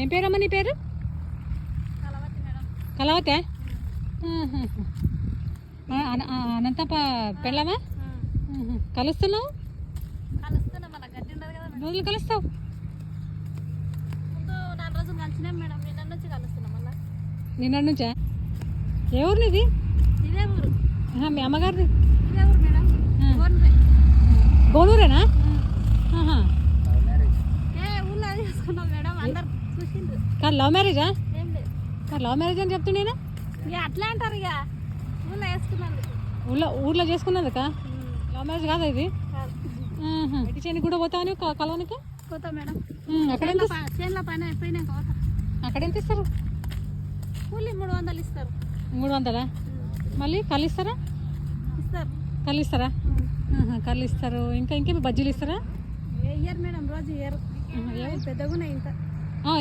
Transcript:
ఏం పేరమ్మా నీ పేరు? కలవతే. అనంతప్ప పెళ్ళమా? కలుస్తున్నావు? రోజులు కలుస్తావు? నిన్న నుంచా? ఏ ఊరు నీది? మీ అమ్మగారిది గోనూరేనా? కాదు లవ్ మ్యారేజా? లవ్ మ్యారేజ్ అని చెప్తుండేనా? అట్లా అంటారు ఇక ఊర్లో చేసుకున్నందుక లవ్ మ్యారేజ్ కాదా ఇది? ఇటు చేనికి కూడా పోతావని కలవనికి పోతా మేడం. అక్కడ చేనుల పైన అయిపోయినాక పోతా. అక్కడ ఎంత ఇస్తారు? కూలి 300 ఇస్తారు. 300? మళ్ళీ కళ్ళు ఇస్తారా? ఇస్తారు. కళ్ళు ఇస్తారా? కళ్ళు ఇస్తారు. ఇంకా ఇంకేమి బజ్జీలు ఇస్తారా? ఇయ్యరు మేడం, రోజు ఇయ్యరు. పెద్దగా ఇంత